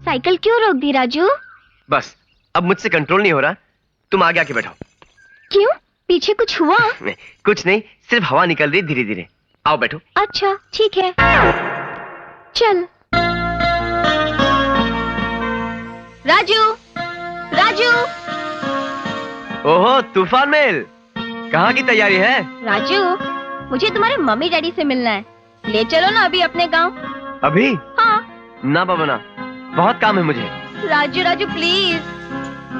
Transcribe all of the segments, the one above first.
Cycle क्यों रोक दी राजू? बस अब मुझसे कंट्रोल नहीं हो रहा, तुम आगे आके बैठो। क्यों, पीछे कुछ हुआ? कुछ नहीं, सिर्फ हवा निकल रही धीरे धीरे। आओ बैठो। अच्छा ठीक है, चल। राजू, राजू। ओहो तूफान मेल, कहाँ की तैयारी है? राजू, मुझे तुम्हारे मम्मी डैडी से मिलना है, ले चलो ना अभी अपने गांव। अभी? हाँ। ना बाबा ना, बहुत काम है मुझे। राजू राजू प्लीज,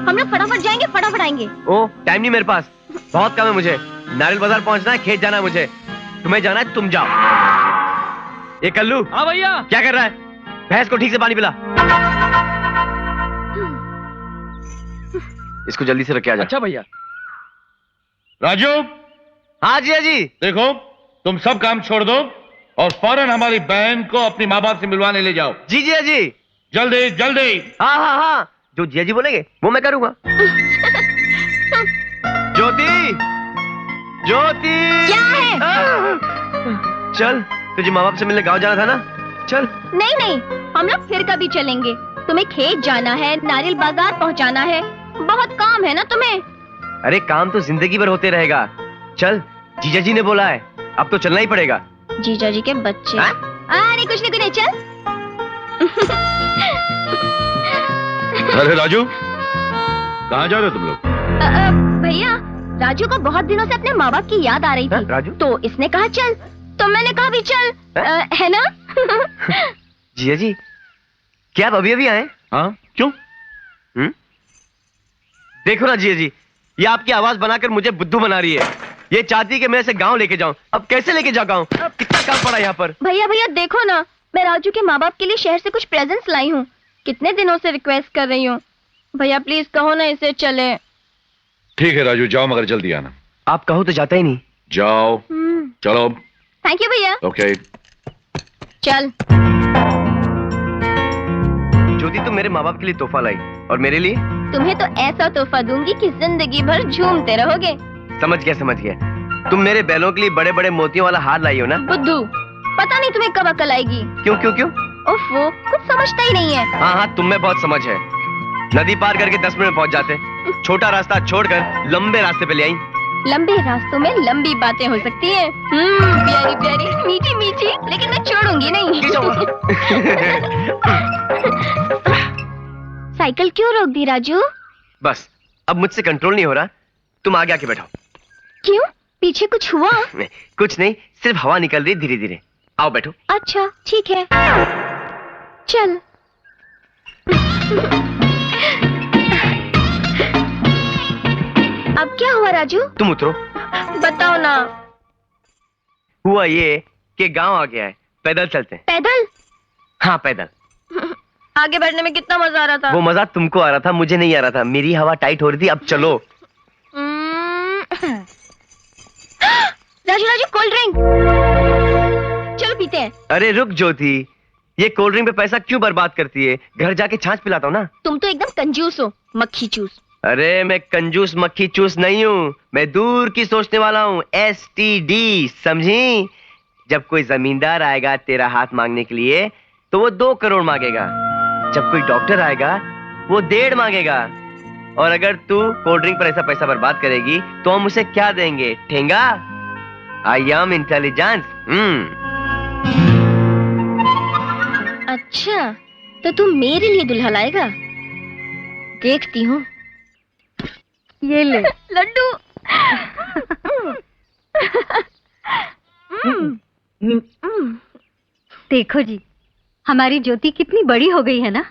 हम लोग फटाफट जाएंगे, फटाफट आएंगे। ओ टाइम नहीं मेरे पास, बहुत काम है मुझे। नारियल बाजार पहुंचना है, खेत जाना है मुझे। तुम्हें जाना है, तुम जाओ। ये कल्लू। हाँ भैया। क्या कर रहा है? भैंस को ठीक से पानी पिला। इसको जल्दी से रख के आ जा। अच्छा भैया। राजू। हाँ जी जी। देखो तुम सब काम छोड़ दो और फौरन हमारी बहन को अपनी माँ बाप से मिलवाने ले जाओ। जी जी जी। जल्दी जल्दी। हाँ हाँ हाँ, जो जिया जी बोलेंगे वो मैं करूंगा। ज्योति, ज्योति। क्या है? चल, तुझे माँ बाप से मिलने गांव जाना था ना, चल। नहीं नहीं, हम लोग फिर कभी चलेंगे। तुम्हें खेत जाना है, नारियल बाजार पहुंचाना है, बहुत काम है ना तुम्हें। अरे काम तो जिंदगी भर होते रहेगा। चल, जीजा जी ने बोला है, अब तो चलना ही पड़ेगा। जीजा जी के बच्चे। नहीं कुछ नहीं, चल। अरे राजू, कहाँ जा रहे हो तुम लोग? भैया, राजू को बहुत दिनों से अपने माँ बाप की याद आ रही थी। राजू? तो इसने कहा चल, तो मैंने कहा भी चल। है ना? जीजा जी, क्या आप अभी अभी आए? हाँ, क्यों? देखो ना जीजा जी, ये आपकी आवाज बनाकर मुझे बुद्धू बना रही है। ये चाहती है कि मैं इसे गांव लेके जाऊं। अब कैसे लेके जाऊं गांव? कितना काम पड़ा यहाँ पर। भैया भैया देखो ना, मैं राजू के माँ बाप के लिए शहर से कुछ प्रेजेंट्स लाई हूँ। कितने दिनों से रिक्वेस्ट कर रही हूँ, भैया प्लीज कहो ना इसे चले। ठीक है राजू, जाओ मगर जल्दी आना। आप कहो तो जाता ही नहीं। जाओ। चलो। थैंक यू भैया। ओके। चल। ज्योति, तुम मेरे माँ बाप के लिए तोहफा लाई और मेरे लिए? तुम्हें तो ऐसा तोहफा दूंगी कि जिंदगी भर झूमते रहोगे। समझ गया। तुम मेरे बैलों के लिए बड़े बड़े मोतियों वाला हार लाई हो ना? बुद्धू, पता नहीं तुम्हें कब अकल आएगी। क्यों? ओफो, कुछ समझता ही नहीं है। हाँ, तुम में बहुत समझ है। नदी पार करके 10 मिनट में पहुंच जाते। छोटा रास्ता छोड़कर लंबे रास्ते पे ले आई। लंबे रास्तों में लंबी बातें हो सकती हैं। प्यारी प्यारी, मीठी मीठी, लेकिन मैं छोड़ूंगी नहीं। साइकिल क्यों रोक दी राजू? बस अब मुझसे कंट्रोल नहीं हो रहा, तुम आगे आके बैठो। क्यों, पीछे कुछ हुआ? कुछ नहीं, सिर्फ हवा निकल रही धीरे धीरे। आओ बैठो। अच्छा ठीक है, चल। अब क्या हुआ राजू? तुम उतरो। बताओ ना। हुआ ये कि गांव आ गया है, पैदल चलते हैं। पैदल? हाँ पैदल। आगे बैठने में कितना मजा आ रहा था। वो मजा तुमको आ रहा था, मुझे नहीं आ रहा था। मेरी हवा टाइट हो रही थी। अब चलो। राजू राजू, कोल्ड ड्रिंक, चलो पीते हैं। अरे रुक ज्योति, ये कोल्ड ड्रिंक पे पैसा क्यों बर्बाद करती है? घर जाके छाछ पिलाता हूँ ना। तुम तो एकदम कंजूस हो, मक्खी चूस। अरे मैं कंजूस मक्खी चूस नहीं हूँ, मैं दूर की सोचने वाला हूँ। STD, समझी? जब कोई जमींदार आएगा तेरा हाथ मांगने के लिए तो वो 2 करोड़ मांगेगा। जब कोई डॉक्टर आएगा वो 1.5 मांगेगा। और अगर तू कोल्ड ड्रिंक पर ऐसा पैसा बर्बाद करेगी तो हम उसे क्या देंगे? ठेंगा? I am intelligence. अच्छा, तो तू मेरे लिए दुल्हा लाएगा? देखती हूँ। ये ले लड्डू। देखो जी, हमारी ज्योति कितनी बड़ी हो गई है ना।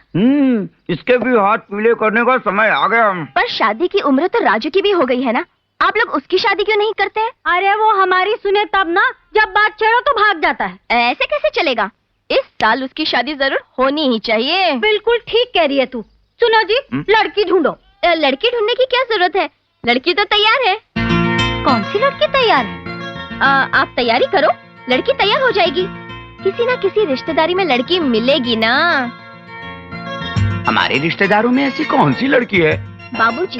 इसके भी हाथ पीले करने का समय आ गया। पर शादी की उम्र तो राजू की भी हो गई है ना, आप लोग उसकी शादी क्यों नहीं करते? अरे वो हमारी सुने तब ना, जब बात छेड़ो तो भाग जाता है। ऐसे कैसे चलेगा? इस साल उसकी शादी जरूर होनी ही चाहिए। बिल्कुल ठीक कह रही है तू। सुनो जी, लड़की ढूंढो। लड़की ढूंढने की क्या जरूरत है, लड़की तो तैयार है। कौन सी लड़की तैयार है? आप तैयारी करो, लड़की तैयार हो जाएगी। किसी ना किसी रिश्तेदारी में लड़की मिलेगी ना। हमारे रिश्तेदारों में ऐसी कौन सी लड़की है? बाबूजी,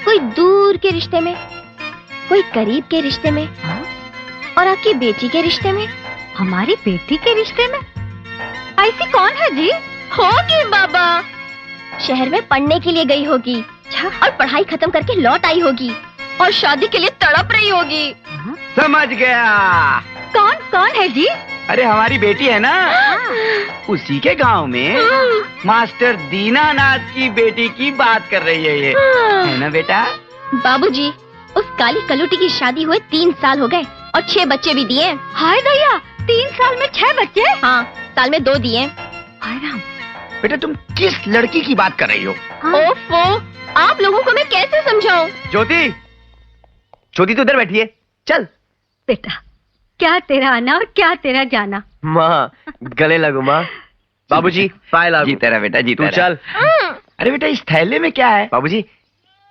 कोई दूर के रिश्ते में, कोई करीब के रिश्ते में, और आपकी बेटी के रिश्ते में। हमारी बेटी के रिश्ते में? ऐसी कौन है जी? होगी बाबा, शहर में पढ़ने के लिए गई होगी और पढ़ाई खत्म करके लौट आई होगी और शादी के लिए तड़प रही होगी। समझ गया। कौन कौन है जी? अरे हमारी बेटी है ना, उसी के गांव में मास्टर दीनानाथ की बेटी की बात कर रही है ये, है ना बेटा? बाबूजी, उस काली कलूटी की शादी हुए 3 साल हो गए और 6 बच्चे भी दिए। हाय दैया, 3 साल में 6 बच्चे? हाँ, साल में 2 दिए। हाय राम। बेटा तुम किस लड़की की बात कर रही हो? ओफो, आप लोगों को मैं कैसे समझाऊं? ज्योति, ज्योति तो उधर बैठी है, चल। बेटा, क्या तेरा आना और क्या तेरा जाना। माँ, गले लगो माँ। बाबूजी, पाए लागू। जीता रहा बेटा, जीता तू चल। अरे बेटा इस थैले में क्या है? बाबूजी,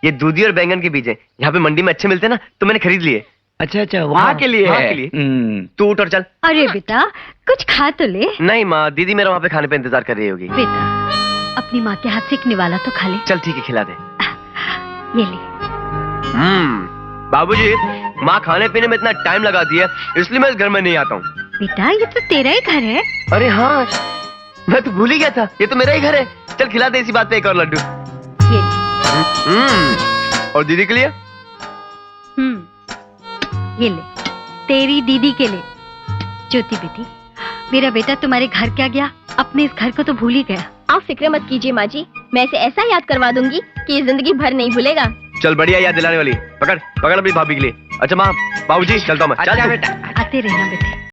ये दूधी और बैंगन के बीज हैं। यहाँ पे मंडी में अच्छे मिलते हैं ना, तो मैंने खरीद लिए। अच्छा अच्छा, वहाँ के लिए वहाँ है। के लिए। तू उठ और चल। अरे बेटा, कुछ खा तो ले। नहीं माँ, दीदी मेरा वहाँ पे खाने पे इंतजार कर रही होगी। बेटा, अपनी माँ के हाथ से एक निवाला तो खा ले। चल ठीक है, खिला दे। ये ले। बाबूजी, माँ खाने पीने में इतना टाइम लगाती है, इसलिए मैं इस घर में नहीं आता हूँ। बेटा, ये तो तेरा ही घर है। अरे हाँ, मैं तो भूल ही गया था, ये तो मेरा ही घर है। चल खिला दे इसी बात पे एक और लड्डू। ये ले। और दीदी के लिए? ये ले, तेरी दीदी के लिए। ज्योति बेटी, मेरा बेटा तुम्हारे घर क्या गया, अपने इस घर को तो भूल ही गया। आप फिक्र मत कीजिए माँ जी, मैं इसे ऐसा याद करवा दूंगी कि ये जिंदगी भर नहीं भूलेगा। चल बढ़िया याद दिलाने वाली। पकड़ पकड़ अपनी भाभी के लिए। अच्छा माँ, बाबूजी चलता हूँ मैं। अच्छा चल बेटा। आते रहना बेटे।